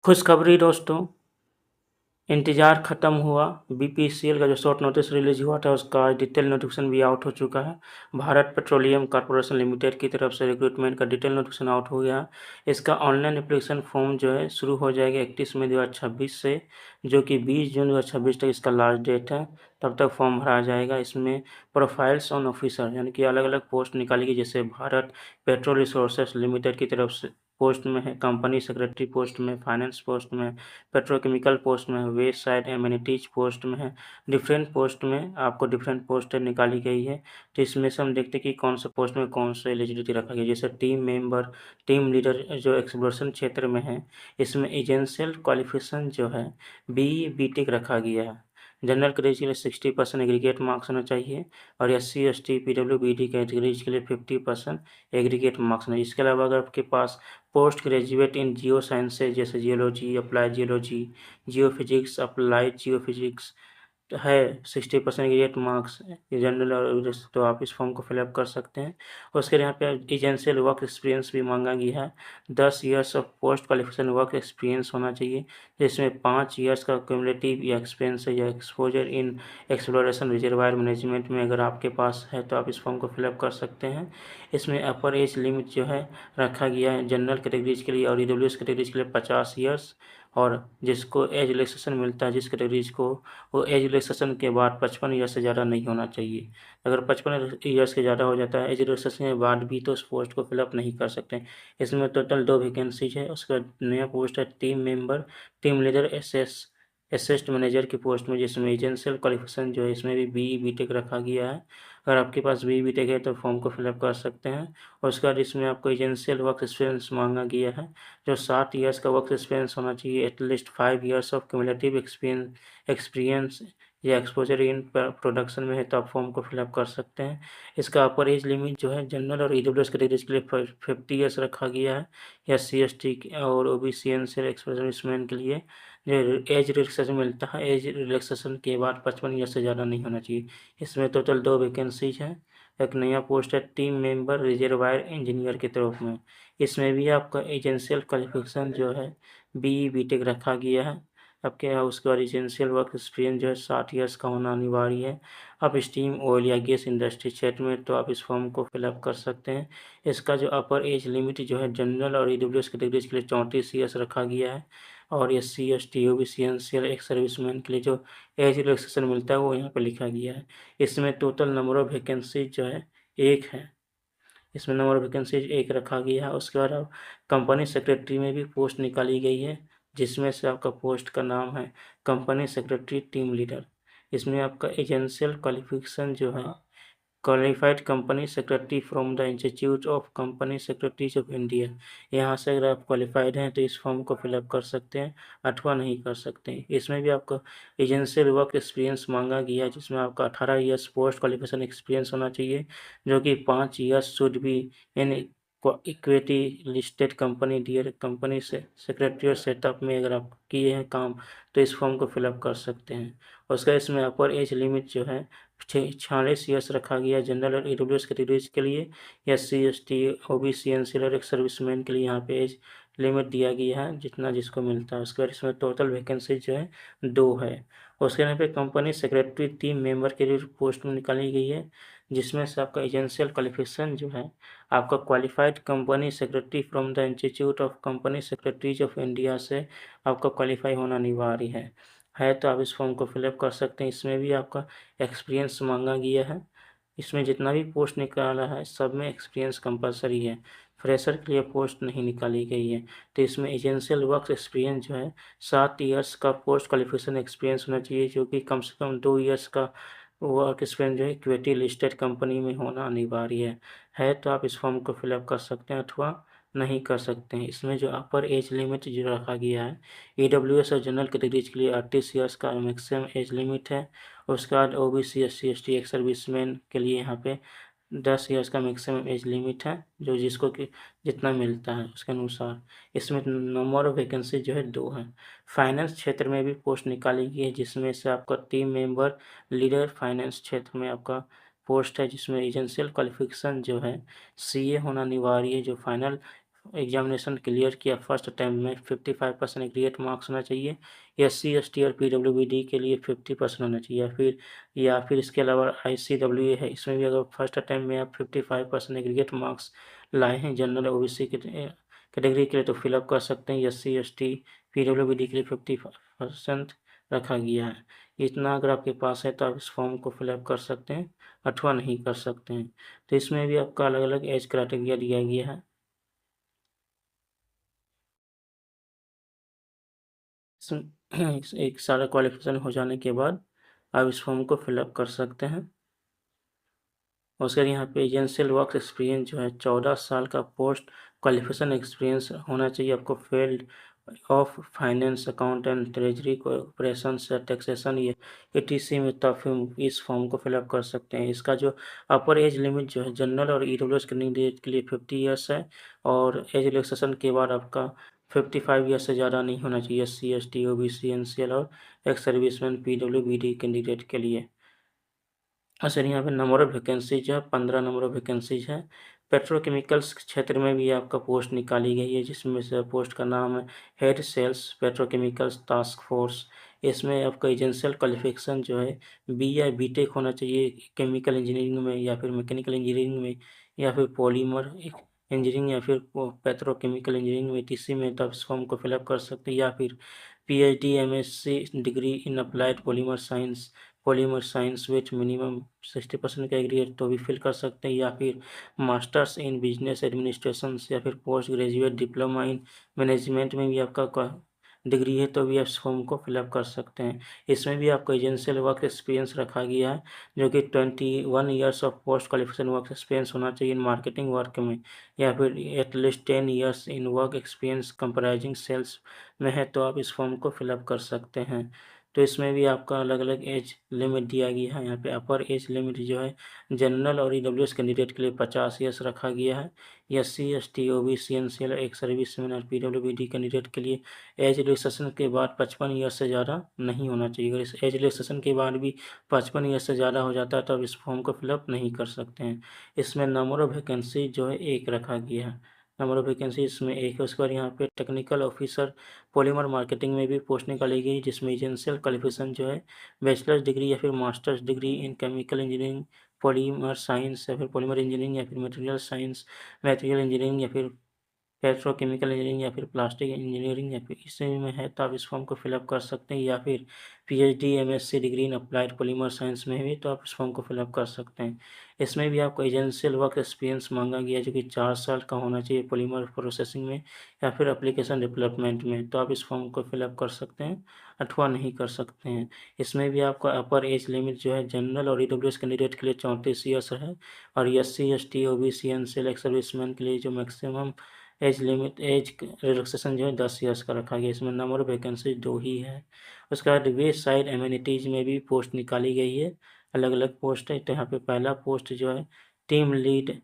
खुशखबरी दोस्तों, इंतज़ार ख़त्म हुआ। बीपीसीएल का जो शॉर्ट नोटिस रिलीज़ हुआ था उसका डिटेल नोटिफ़िकेशन भी आउट हो चुका है। भारत पेट्रोलियम कॉर्पोरेशन लिमिटेड की तरफ से रिक्रूटमेंट का डिटेल नोटिफ़िकेशन आउट हो गया है। इसका ऑनलाइन एप्लीकेशन फॉर्म जो है शुरू हो जाएगा 31 मई 2026 से, जो कि 20 जून 2026 तक इसका लास्ट डेट है। तब तक फॉर्म भरा जाएगा। इसमें प्रोफाइल्स ऑन ऑफिसर यानी कि अलग-अलग पोस्ट निकाली गई, जैसे भारत पेट्रोल रिसोर्सेज़ लिमिटेड की तरफ से पोस्ट में है, कंपनी सेक्रेटरी पोस्ट में, फाइनेंस पोस्ट में, पेट्रोकेमिकल पोस्ट में, वेस्ट साइड एमिनिटीज पोस्ट में है। डिफरेंट पोस्ट में आपको डिफरेंट पोस्ट निकाली गई है। तो इसमें से हम देखते हैं कि कौन सा पोस्ट में कौन सा एलिजिबिलिटी रखा गया। जैसे टीम मेंबर, टीम लीडर जो एक्सप्लोरेशन क्षेत्र में है, इसमें एजेंशियल क्वालिफिकेशन जो है बीटेक रखा गया है। जनरल कैटेगरी के लिए 60% एग्रीगेट मार्क्स होना चाहिए और SC ST PWBD कैटेगरीज के लिए 50% एग्रीगेट मार्क्स होना चाहिए। इसके अलावा अगर आपके पास post graduate in geo sciences जैसे geology, applied geology, geophysics, applied geophysics है, 60% एग्रीगेट मार्क्स जनरल और तो आप इस फॉर्म को फिलअप कर सकते हैं। उसके यहाँ पे एजेंशियल वर्क एक्सपीरियंस भी मांगा गया है। 10 years of post qualification work experience होना चाहिए, जिसमें 5 ईयर्स का क्यूमुलेटिव या एक्सपीरियंस है या exposure in exploration reservoir management में अगर आपके पास है तो आप इस फॉर्म को फिलअप कर सकते हैं। इसमें अपर एज लिमिट जो है रखा गया है जनरल कैटेगरीज के लिए और EWS कैटेगरीज के लिए 50 ईयर्स, और जिसको एज रिलैक्सेशन मिलता है जिस कैटेगरीज को, वो एज रिलैक्सेशन के बाद 55 ईयर्स से ज़्यादा नहीं होना चाहिए। अगर 55 ईयर्स के ज़्यादा हो जाता है एज रिलैक्सेशन के बाद भी, तो उस पोस्ट को फिलअप नहीं कर सकते। इसमें टोटल 2 वैकेंसीज है। उसका नया पोस्ट है team member, team leader, assist manager की पोस्ट में, जिसमें एजेंशियल क्वालिफिकेशन जो है इसमें भी BE-BTech रखा गया है। अगर आपके पास BE-BTech है तो फॉर्म को फिलअप कर सकते हैं। और उसके बाद इसमें आपको एजेंशियल वर्क एक्सपीरियंस मांगा गया है, जो 7 ईयर्स का वर्क एक्सपीरियंस होना चाहिए, at least 5 years of cumulative experience या एक्सपोजर इन प्रोडक्शन में है तो आप फॉर्म को फिलअप कर सकते हैं। इसका अपर एज लिमिट जो है जनरल और EWS कैटेगरीज के लिए 50 ईयर्स रखा गया है, या CST और OBC एनसीएल एक्सपर्टमेंट के लिए जो एज रिलैक्सेशन मिलता है, एज रिलैक्सेशन के बाद 55 ईयर से ज़्यादा नहीं होना चाहिए। इसमें टोटल 2 वैकेंसीज हैं। एक नया पोस्ट है टीम मेंबर रिजर्वायर इंजीनियर की तरफ में, इसमें भी आपका एजेंशियल क्वालिफिकेशन जो है BE-BTech रखा गया है। आपके यहाँ उसके बाद एजेंशियल वर्क एक्सपीरियंस जो है 60 ईयर्स का होना अनिवार्य है। आप स्टीम ऑयल या गैस इंडस्ट्री क्षेत्र में तो आप इस फॉर्म को फिलअप कर सकते हैं। इसका जो अपर एज लिमिट जो है जनरल और EWS कैटेगरीज के लिए 34 ईयर्स रखा गया है, और SC ST OBC एनसीएल एक सर्विसमैन के लिए जो एज रिलैक्सेशन मिलता है वो यहाँ पे लिखा गया है। इसमें टोटल नंबर ऑफ वैकेंसी जो है 1 है। इसमें नंबर ऑफ वैकेंसीज 1 रखा गया है। उसके बाद अब कंपनी सेक्रेटरी में भी पोस्ट निकाली गई है, जिसमें से आपका पोस्ट का नाम है कंपनी सेक्रेटरी टीम लीडर। इसमें आपका एजेंशियल क्वालिफिकेशन जो है qualified company secretary from the institute of company secretaries of India. यहाँ से अगर आप क्वालिफाइड हैं तो इस फॉर्म को फिलअप कर सकते हैं अथवा नहीं कर सकते हैं। इसमें भी आपको एजेंशियल वर्क एक्सपीरियंस मांगा गया है, जिसमें आपका 18 ईयर्स पोस्ट क्वालिफिकेशन एक्सपीरियंस होना चाहिए, जो कि 5 years should be in equity listed company dear company से सेक्रेटरी और सेटअप में अगर आप किए हैं काम तो इस फॉर्म को फिलअप कर सकते हैं। उसका इसमें अपर एज लिमिट जो है 46 ईयर्स रखा गया है जनरल और EWS कैटेगरीज के लिए, या SC ST OBC एनसीएल और एक सर्विसमैन के लिए यहाँ पे एज लिमिट दिया गया है जितना जिसको मिलता है। उसके बाद इसमें टोटल वैकेंसी जो है 2 है। उसके यहाँ पे कंपनी सेक्रेटरी टीम मेंबर के लिए पोस्ट में निकाली गई है, जिसमें से आपका एजेंशियल क्वालिफिकेशन जो है आपका qualified company secretary from the institute of company secretaries of India से आपका क्वालिफाई होना अनिवार्य है तो आप इस फॉर्म को फिलअप कर सकते हैं। इसमें भी आपका एक्सपीरियंस मांगा गया है। इसमें जितना भी पोस्ट निकाला है सब में एक्सपीरियंस कंपलसरी है, फ्रेशर के लिए पोस्ट नहीं निकाली गई है। तो इसमें एजेंशियल वर्क एक्सपीरियंस जो है 7 ईयर्स का पोस्ट क्वालिफिकेशन एक्सपीरियंस होना चाहिए, जो कि कम से कम 2 ईयर्स का वर्क एक्सपीरियंस जो है इक्विटी लिस्टेड कंपनी में होना अनिवार्य है तो आप इस फॉर्म को फिलअप कर सकते हैं अथवा नहीं कर सकते हैं। इसमें जो अपर एज लिमिट जो रखा गया है EWS और जनरल कैटेगरीज के लिए 38 ईयर्स का मैक्सिमम एज लिमिट है। उसके बाद OBC SC ST एक सर्विसमैन के लिए यहाँ पे 10 ईयर्स का मैक्सिमम एज लिमिट है, जो जिसको कि जितना मिलता है उसके अनुसार। इसमें नंबर ऑफ वैकेंसी जो है 2 है। फाइनेंस क्षेत्र में भी पोस्ट निकाली गई है, जिसमें से आपका टीम मेंबर लीडर फाइनेंस क्षेत्र में आपका पोस्ट है, जिसमें एजेंशियल क्वालिफिकेशन जो है CA होना अनिवार्य है, जो फाइनल एग्जामिनेशन क्लियर किया फर्स्ट अटैम्प्ट में 55% एग्रीगेट मार्क्स होना चाहिए। SC ST और PWBD के लिए 50% होना चाहिए, या फिर इसके अलावा ICWA है, इसमें भी अगर फर्स्ट अटैम्प्ट में आप 55% एग्रीगेट मार्क्स लाए हैं जनरल OBC कैटेगरी के लिए तो फिलअप कर सकते हैं। SC ST PWBD के लिए 50% रखा गया है। इतना अगर आपके पास है तो आप इस फॉर्म को फिलअप कर सकते हैं अथवा नहीं कर सकते हैं। तो इसमें भी आपका अलग अलग एज क्राइटेरिया दिया गया है। एक सारा क्वालिफिकेशन हो जाने के बाद आप इस फॉर्म को फिलअप कर सकते हैं। उसके बाद यहाँ पे एजेंशियल वर्क एक्सपीरियंस जो है 14 साल का पोस्ट क्वालिफिकेशन एक्सपीरियंस होना चाहिए आपको field of finance, accountant, treasury, operation या टैक्सेशन ये ETC में, तब फिर इस फॉर्म को फिलअप कर सकते हैं। इसका जो अपर एज लिमिट जो है जनरल और EWS कैंडिडेट के लिए 50 ईयर्स है, और एज रिलैक्सेशन के बाद आपका 55 ईयर्स से ज़्यादा नहीं होना चाहिए SC ST OBC NCL और एक्स सर्विसमैन PWBD कैंडिडेट के लिए। सर यहाँ पे नंबर ऑफ वैकेंसीज है 15 नंबर ऑफ वैकेंसीज है। पेट्रोकेमिकल्स क्षेत्र में भी आपका पोस्ट निकाली गई है, जिसमें से पोस्ट का नाम है head sales petrochemicals task force. इसमें आपका एजेंशियल क्वालिफिकेशन जो है B या BTech होना चाहिए केमिकल इंजीनियरिंग में, या फिर मैकेनिकल इंजीनियरिंग में, या फिर पॉलीमर इंजीनियरिंग, या फिर पेट्रोकेमिकल इंजीनियरिंग में TC में, तो आप इस फॉर्म को फिलअप कर सकते हैं। या फिर PhD MSc degree in applied polymer science with minimum 60% का एग्रीगेट तो भी फिल कर सकते हैं। या फिर मास्टर्स इन बिजनेस एडमिनिस्ट्रेशन, या फिर post graduate diploma in management में भी आपका डिग्री है तो भी आप इस फॉर्म को फिलअप कर सकते हैं। इसमें भी आपको एजेंशियल वर्क एक्सपीरियंस रखा गया है, जो कि 21 years of post qualification work experience होना चाहिए इन मार्केटिंग वर्क में, या फिर at least 10 years in work experience comprising sales में है तो आप इस फॉर्म को फिलअप कर सकते हैं। तो इसमें भी आपका अलग अलग एज लिमिट दिया गया है। यहाँ पे अपर एज लिमिट जो है जनरल और EWS कैंडिडेट के लिए 50 ईयर्स रखा गया है। SC ST OBC NCL एक सर्विसमैन और PWBD कैंडिडेट के लिए एज रिलैक्सेशन के बाद 55 ईयर्स से ज़्यादा नहीं होना चाहिए। अगर इस एज रिलैक्सेशन के बाद भी 55 ईयर्स से ज़्यादा हो जाता है तो आप इस फॉर्म को फिलअप नहीं कर सकते हैं। इसमें नंबर ऑफ वैकेंसी जो है 1 रखा गया है, नंबर ऑफ वैकेंसी इसमें 1 है। उसके बाद यहाँ पे टेक्निकल ऑफिसर पॉलीमर मार्केटिंग में भी पोस्ट निकाली गई, जिसमें एजेंशियल क्वालिफिकेशन जो है बैचलर्स डिग्री या फिर masters degree in chemical engineering, polymer science, या फिर पॉलीमर इंजीनियरिंग, या फिर मटेरियल साइंस, मटेरियल इंजीनियरिंग, या फिर पेट्रोकेमिकल इंजीनियरिंग, या फिर प्लास्टिक इंजीनियरिंग, या फिर इसी में है तो आप इस फॉर्म को फिलअप कर सकते हैं। या फिर PhD MSc degree in applied polymer science में भी तो आप इस फॉर्म को फिलअप कर सकते हैं। इसमें भी आपको एजेंशियल वर्क एक्सपीरियंस मांगा गया है, जो कि 4 साल का होना चाहिए पॉलीमर प्रोसेसिंग में या फिर एप्लीकेशन डेवलपमेंट में, तो आप इस फॉर्म को फिलअप कर सकते हैं अथवा नहीं कर सकते हैं। इसमें भी आपका अपर एज लिमिट जो है जनरल और EWS कैंडिडेट के लिए 34 ईयर्स है, और SC ST OBC NCL ex serviceman के लिए जो maximum age limit age relaxation जो है 10 ईयर्स का रखा गया। इसमें नंबर ऑफ वैकेंसी 2 ही है। उसके बाद वेस्ट साइड एम्यूनिटीज़ में भी पोस्ट निकाली गई है, अलग अलग पोस्ट है। तो यहाँ पे पहला पोस्ट जो है team lead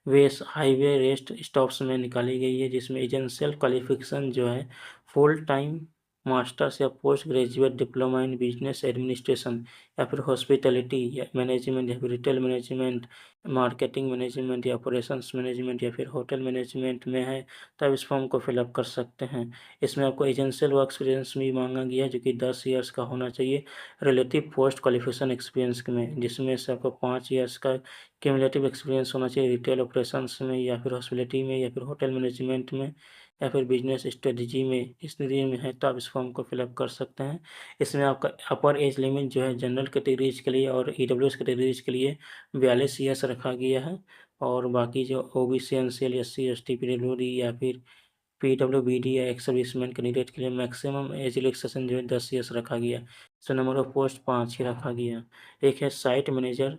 west highway rest stops में निकाली गई है, जिसमें एजेंशियल क्वालिफिकेशन जो है फुल टाइम मास्टर्स या post graduate diploma in business administration, या फिर हॉस्पिटलिटी या मैनेजमेंट, या फिर रिटेल मैनेजमेंट, मार्केटिंग मैनेजमेंट, या ऑपरेशंस मैनेजमेंट, या फिर होटल मैनेजमेंट में है तो आप इस फॉर्म को फिलअप कर सकते हैं। इसमें आपको एजेंशियल वर्क एक्सपीरियंस भी मांगा गया है, जो कि 10 ईयर्स का होना चाहिए रिलेटिव पोस्ट क्वालिफिकेशन एक्सपीरियंस में, जिसमें से आपको 5 ईयर्स का क्यूमुलेटिव एक्सपीरियंस होना चाहिए रिटेल ऑपरेशंस में, या फिर हॉस्पिटलिटी में, या फिर होटल मैनेजमेंट में, या फिर बिजनेस स्ट्रेटजी में, इस नज़रिए में है तो आप इस फॉर्म को फिलअप कर सकते हैं। इसमें आपका अपर एज लिमिट जो है जनरल कैटेगरीज के लिए और EWS कैटेगरीज के लिए 42 ईयर्स रखा गया है, और बाकी जो OBC NCL SC ST PWD या फिर PWBD या एक्स सर्विसमैन कैंडिडेट के लिए मैक्सिमम एज रिलैक्सेशन जो है 10 ईयर्स रखा गया। इसमें नंबर ऑफ पोस्ट 5 ही रखा गया। एक है site manager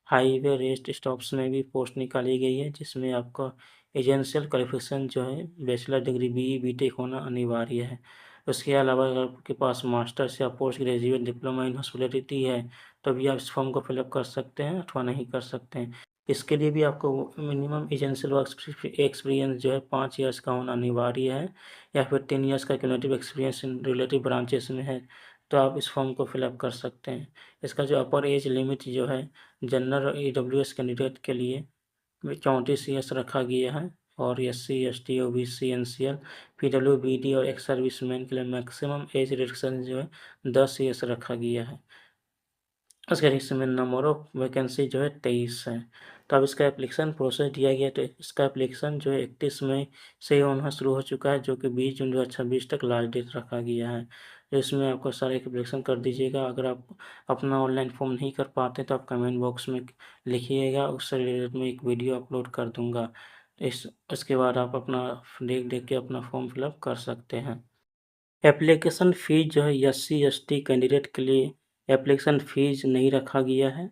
highway rest stops में भी पोस्ट निकाली गई है, जिसमें आपका एजेंशियल क्वालिफिकेशन जो है बैचलर डिग्री BE BTech होना अनिवार्य है। उसके अलावा अगर आपके पास मास्टर्स या पोस्ट ग्रेजुएट डिप्लोमा इन हॉस्पिटलिटी है तो भी आप इस फॉर्म को फिलअप कर सकते हैं अथवा नहीं कर सकते हैं। इसके लिए भी आपको मिनिमम एजेंशियल वर्क एक्सपीरियंस जो है 5 ईयर्स का होना अनिवार्य है, या फिर 10 ईयर्स का cumulative experience in relative branches में है तो आप इस फॉर्म को फिलअप कर सकते हैं। इसका जो अपर एज लिमिट जो है जनरल और EWS कैंडिडेट के लिए 34 ईयर्स रखा गया है, और SC, ST, OBC, NCL, PWBD और एक्स सर्विसमैन के लिए मैक्सिमम एज रिडक्शन जो है 10 ईयर्स रखा गया है। उसके इसमें नंबर ऑफ वैकेंसी जो है 23 है। तो अब इसका एप्लीकेशन प्रोसेस दिया गया, तो इसका एप्लीकेशन जो है 31 मई से होना शुरू हो चुका है, जो कि 20 जून 2026 तक लास्ट डेट रखा गया है। तो इसमें आपको सारे एप्लीकेशन कर दीजिएगा। अगर आप अपना ऑनलाइन फॉर्म नहीं कर पाते तो आप कमेंट बॉक्स में लिखिएगा, उससे रिलेटेड मैं एक वीडियो अपलोड कर दूंगा। इसके बाद आप अपना देख देख के अपना फॉर्म फिलअप कर सकते हैं। एप्लीकेशन फ़ीस जो है SC, ST कैंडिडेट के लिए एप्लीकेशन फ़ीस नहीं रखा गया है।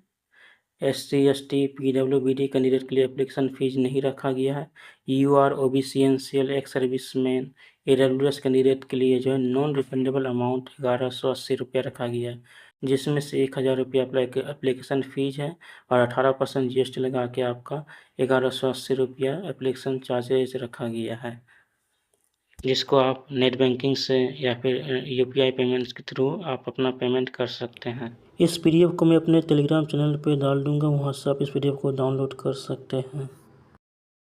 SC, ST, PWBD कैंडिडेट के लिए एप्लीकेशन फ़ीस नहीं रखा गया है। UR, OBC, NCL, ex serviceman, AWS candidate के लिए जो है नॉन रिफंडेबल अमाउंट 1180 रुपया रखा गया है, जिसमें से 1000 रुपया एप्लीकेशन फ़ीस है और 18% GST लगा के आपका 1180 रुपया एप्लीकेशन चार्जेज रखा गया है, जिसको आप नेट बैंकिंग से या फिर UPI पेमेंट्स के थ्रू आप अपना पेमेंट कर सकते हैं। इस PDF को मैं अपने टेलीग्राम चैनल पे डाल दूंगा, वहाँ से आप इस PDF को डाउनलोड कर सकते हैं।